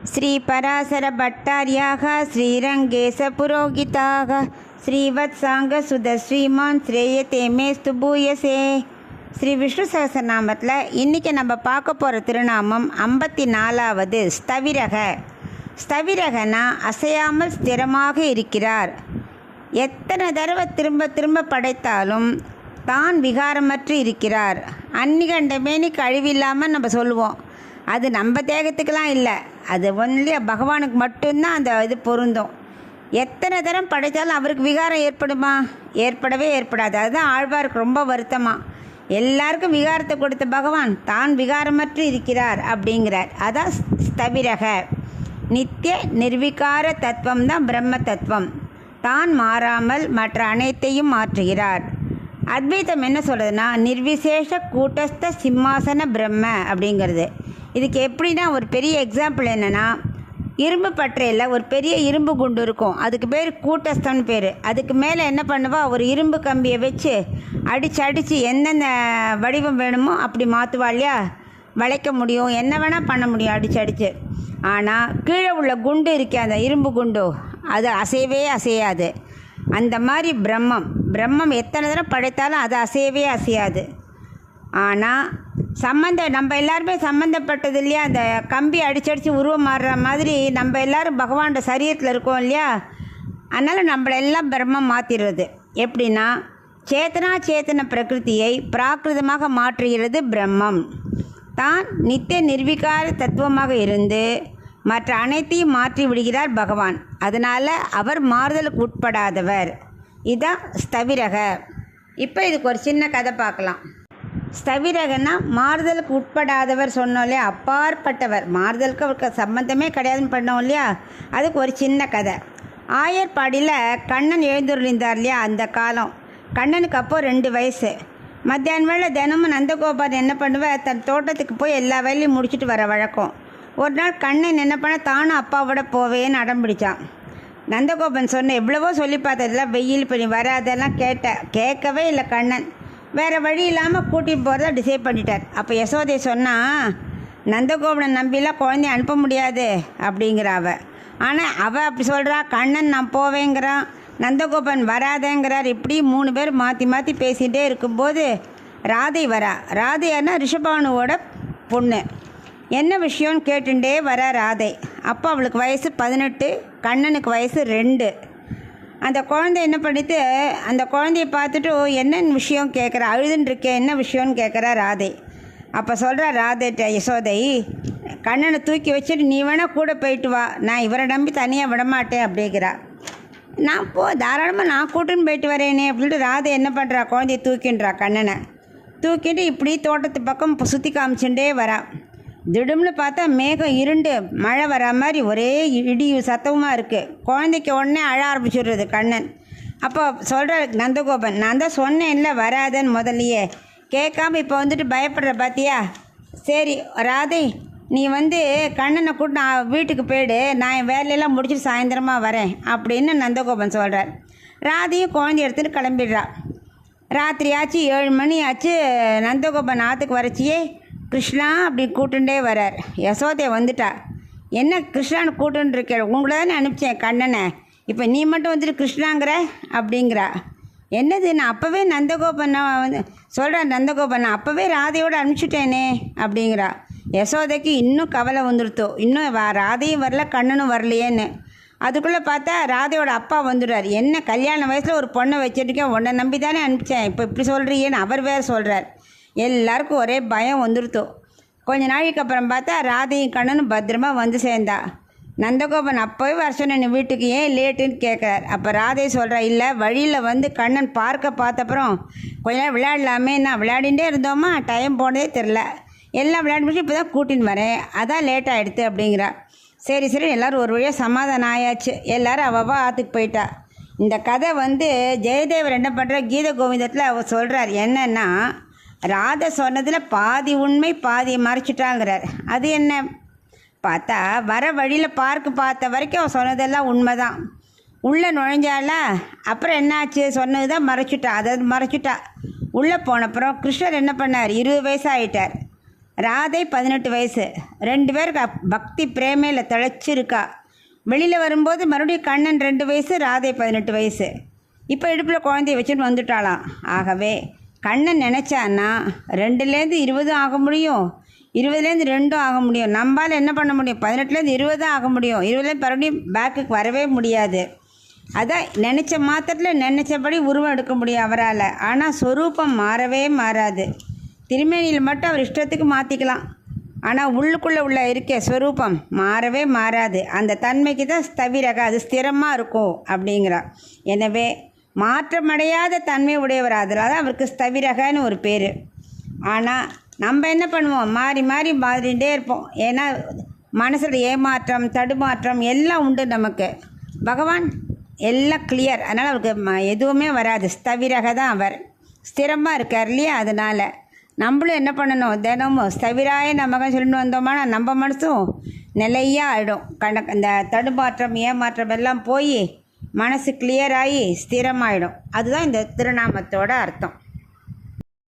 श्रीपराशरभट्टार्याः श्रीरङ्गेशपुरोहिताः ஸ்ரீவத்சாங்கசுதஸ்ரீமான் ஸ்ரேயத்தே மேஸ்து பூயசே. ஸ்ரீ விஷ்ணு சகசரநாமத்தில் இன்றைக்கி நம்ம பார்க்க போகிற திருநாமம் 54வது ஸ்தவிரக. ஸ்தவிரகனா அசையாமல் ஸ்திரமாக இருக்கிறார். எத்தனை தடவை திரும்ப திரும்ப படைத்தாலும் தான் விகாரமற்று இருக்கிறார். அன்னிகண்டமேனி கழிவில்லாமல் நம்ம சொல்லுவோம். அது நம்ம தேகத்துக்கெலாம் இல்லை, அது ஒன்லி பகவானுக்கு மட்டும்தான் அந்த இது பொருந்தும். எத்தனை தரம் படைத்தாலும் அவருக்கு விகாரம் ஏற்படுமா? ஏற்படவே ஏற்படாது. அதுதான் ஆழ்வாருக்கு ரொம்ப வருத்தமாக. எல்லாருக்கும் விகாரத்தை கொடுத்த பகவான் தான் விகாரமற்று இருக்கிறார் அப்படிங்கிறார். அதான் ஸ்தவிரக. நித்திய நிர்விகார தத்துவம் தான் பிரம்ம தத்துவம். தான் மாறாமல் மற்ற அனைத்தையும் மாற்றுகிறார். அத்வைத்தம் என்ன சொல்கிறதுனா நிர்விசேஷ கூட்டஸ்த சிம்மாசன பிரம்ம அப்படிங்கிறது. இதுக்கு எப்படின்னா ஒரு பெரிய எக்ஸாம்பிள் என்னென்னா, இரும்பு பற்றையில் ஒரு பெரிய இரும்பு குண்டு இருக்கும், அதுக்கு பேர் கூட்டஸ்தம்னு பேர். அதுக்கு மேலே என்ன பண்ணுவா, ஒரு இரும்பு கம்பியை வச்சு அடித்து எந்தெந்த வடிவம் வேணுமோ அப்படி மாற்றுவா இல்லையா, வளைக்க முடியும், என்ன வேணால் பண்ண முடியும் அடித்து. ஆனால் கீழே உள்ள குண்டு இருக்கே, அந்த இரும்பு குண்டு, அது அசையவே அசையாது. அந்த மாதிரி பிரம்மம் எத்தனை தடவை படைத்தாலும் அது அசையவே அசையாது. ஆனால் நம்ம எல்லாருமே சம்மந்தப்பட்டது இல்லையா, அந்த கம்பி அடிச்சடித்து உருவம் மாறுற மாதிரி நம்ம எல்லோரும் பகவானோட சரீரத்தில் இருக்கோம் இல்லையா. அதனால் நம்மளெல்லாம் பிரம்மம் மாற்றிடுறது. எப்படின்னா சேத்தன பிரகிருதியை பிராகிருதமாக மாற்றுகிறது பிரம்மம். தான் நித்திய நிர்விகார தத்துவமாக இருந்து மற்ற அனைத்தையும் மாற்றி விடுகிறார் பகவான். அதனால் அவர் மாறுதலுக்கு உட்படாதவர். இதுதான் ஸ்தவிரக. இப்போ இதுக்கு ஒரு சின்ன கதை பார்க்கலாம். ஸ்தவிரகன்னா மாறுதலுக்கு உட்படாதவர் சொன்னோம் இல்லையா, அப்பாற்பட்டவர், மாறுதலுக்கு அவருக்கு சம்பந்தமே கிடையாதுன்னு பண்ணோம் இல்லையா. அதுக்கு ஒரு சின்ன கதை. ஆயர்பாடியில் கண்ணன் எழுந்துருந்தார் இல்லையா. அந்த காலம் கண்ணனுக்கு அப்போது 2 வயசு. மத்தியானம் வேளை தினமும் நந்தகோபால் என்ன பண்ணுவேன், தன் தோட்டத்துக்கு போய் எல்லா வேலையும் முடிச்சுட்டு வர வழக்கம். ஒரு நாள் கண்ணன் என்ன பண்ண, தானும் அப்பாவோட போவேன்னு அடம் பிடிச்சான். நந்தகோபன் சொன்ன எவ்வளவோ சொல்லி பார்த்ததெல்லாம், வெயில் பண்ணி வராதெல்லாம் கேட்கவே இல்லை கண்ணன். வேறு வழி இல்லாமல் கூட்டிகிட்டு போகிறத டிசைட் பண்ணிட்டார். அப்போ யசோதை சொன்னால், நந்தகோபனை நம்பிலாம் குழந்தைய அனுப்ப முடியாது அப்படிங்கிற ஆனால் அவள் அப்படி சொல்கிறா. கண்ணன் நான் போவேங்கிறான், நந்தகோபன் வராதேங்கிறார். இப்படி 3 பேர் மாற்றி மாற்றி பேசிகிட்டே இருக்கும்போது ராதை வரா. ராதையானா ரிஷபானுவோட பொண்ணு. என்ன விஷயம்னு கேட்டுட்டே வர ராதை. அப்போ அவளுக்கு வயசு 18, கண்ணனுக்கு வயசு 2. அந்த குழந்தை என்ன பண்ணிட்டு, அந்த குழந்தைய பார்த்துட்டு என்ன விஷயம் கேட்குறா, அழுதுன்னு இருக்கே, என்ன விஷயம்னு கேட்குறா ராதை. அப்போ சொல்கிறா ராதைட்ட யசோதை, கண்ணனை தூக்கி வச்சுட்டு நீ வேணால் கூட போயிட்டு வா, நான் இவரை நம்பி தனியாக விடமாட்டேன் அப்படிங்கிறா. நான் தாராளமாக நான் கூட்டுன்னு போயிட்டு வரேனே அப்படின்ட்டு ராதை என்ன பண்ணுறா, குழந்தைய தூக்கின்றா. கண்ணனை தூக்கிட்டு இப்படி தோட்டத்து பக்கம் சுற்றி காமிச்சுட்டே வரா. திடும்னு பார்த்தா மேகம் இருண்டு மழை வர மாதிரி ஒரே இடி சத்தமாக இருக்குது. குழந்தைக்கு உடனே அழ ஆரம்பிச்சுடுறது கண்ணன். அப்போ சொல்கிற நந்தகோபன், நான் தான் சொன்னேன் இல்லை வராதன்னு முதல்லையே, கேட்காம இப்போ வந்துட்டு பயப்படுற பார்த்தியா. சரி ராதை, நீ கண்ணனை கூட நான் வீட்டுக்கு போயிடு, நான் என் வேலையெல்லாம் முடிச்சுட்டு சாயந்தரமாக வரேன் அப்படின்னு நந்தகோபன் சொல்கிறார். ராதையும் குழந்தை எடுத்துகிட்டு கிளம்பிடுறா. ராத்திரி ஆச்சு, 7 மணி ஆச்சு. நந்தகோபன் ஆற்றுக்கு வரச்சியே கிருஷ்ணா அப்படி கூட்டுண்டே வரார். யசோதை வந்துட்டா. என்ன கிருஷ்ணான்னு கூட்டுன்னு இருக்க, உங்களை தானே அனுப்பிச்சேன் கண்ணனை, இப்போ நீ மட்டும் வந்துட்டு கிருஷ்ணாங்கிற அப்படிங்கிறா. என்னது, நான் அப்போவே நந்தகோபனை சொல்கிறேன், நந்தகோபன் நான் அப்போவே ராதையோடு அனுப்பிச்சிட்டேனே அப்படிங்கிறா. யசோதைக்கு இன்னும் கவலை வந்துடுத்தோ, இன்னும் ராதையும் வரல கண்ணனும் வரலையேன்னு. அதுக்குள்ளே பார்த்தா ராதையோட அப்பா வந்துடுறார். என்ன கல்யாண வயசில் ஒரு பொண்ணை வச்சுருக்கேன், உன்னை நம்பி தானே அனுப்பிச்சேன், இப்போ இப்படி சொல்கிறியேன்னு அவர் வேறு சொல்கிறார். எல்லாருக்கும் ஒரே பயம் வந்துடுத்தோ. கொஞ்ச நாளைக்கு அப்புறம் பார்த்தா ராதையும் கண்ணனும் பத்திரமா வந்து சேர்ந்தா. நந்தகோபன் அப்போவே வர சொன்ன வீட்டுக்கு ஏன் லேட்டுன்னு கேட்குறார். அப்போ ராதை சொல்கிறா, இல்லை வழியில் கண்ணன் பார்த்தப்பறம் கொஞ்ச நேரம் விளையாடலாமே, நான் விளையாடிகிட்டே இருந்தோமா, டைம் போனதே தெரில, எல்லாம் விளையாடி முடிச்சு இப்போ தான் கூட்டின்னு வரேன், அதான் லேட் ஆகிடுது அப்படிங்கிறா. சரி எல்லோரும் ஒரு வழியாக சமாதானம் ஆயாச்சு. எல்லோரும் அவள் ஆற்றுக்கு போயிட்டா. இந்த கதை ஜெயதேவர் என்ன பண்ணுற, கீத கோவிந்தத்தில் அவர் சொல்கிறார் என்னன்னா, ராதை சொன்னதில் பாதி உண்மை பாதி மறைச்சிட்டாங்கிறார். அது என்ன பார்த்தா, வர வழியில் பார்த்த வரைக்கும் அவன் சொன்னதெல்லாம் உண்மை தான். உள்ளே நுழைஞ்சால அப்புறம் என்னாச்சு, சொன்னது தான் மறைச்சிட்டா. உள்ளே போனப்புறம் கிருஷ்ணர் என்ன பண்ணார், 20 வயசு ஆகிட்டார். ராதை 18 வயசு. 2 பேருக்கு பக்தி பிரேமையில் திளைச்சிருக்கா. வெளியில் வரும்போது மறுபடியும் கண்ணன் 2 வயசு, ராதை 18 வயசு. இப்போ இடுப்பில் குழந்தைய வச்சுட்டு வந்துட்டாளாம். ஆகவே கண்ணன் நினச்சான்னா 2லேருந்து 20 ஆக முடியும், 20லேருந்து 2 ஆக முடியும். நம்மளால் என்ன பண்ண முடியும்? 18லேருந்து 20 ஆக முடியும். 20லேருந்து மறுபடியும் பேக்குக்கு வரவே முடியாது. அதான் நினச்ச மாத்திரத்தில் நினச்சபடி உருவம் எடுக்க முடியும் அவரால். ஆனால் ஸ்வரூபம் மாறவே மாறாது. திருமேனியில் மட்டும் அவர் இஷ்டத்துக்கு மாற்றிக்கலாம். ஆனால் உள்ளுக்குள்ளே உள்ள இருக்க ஸ்வரூபம் மாறவே மாறாது. அந்த தன்மைக்கு தான் ஸ்தவிரக, அது ஸ்திரமாக இருக்கும் அப்படிங்கிறார். எனவே மாற்றமடையாத தன்மை உடையவர், அதனால தான் அவருக்கு ஸ்தவிரகன்னு ஒரு பேர். ஆனால் நம்ம என்ன பண்ணுவோம்? மாறி மாறி மாறிகிட்டே இருப்போம். ஏன்னா மனசில் ஏமாற்றம், தடுமாற்றம் எல்லாம் உண்டு நமக்கு. பகவான் எல்லாம் கிளியர், அதனால் அவருக்கு எதுவுமே வராது. ஸ்தவிரக தான் அவர், ஸ்திரமாக இருக்கார் இல்லையா? அதனால் நம்மளும் என்ன பண்ணணும்? தினமும் ஸ்தவிராய நமக்கு சொல்லிட்டு வந்தோம்னா நம்ம மனசும் நிலையாக ஆகிடும். இந்த தடுமாற்றம், ஏமாற்றம் எல்லாம் போய் மனசு கிளியராகி ஸ்திரமாகிடும். அதுதான் இந்த திருநாமத்தோட அர்த்தம்.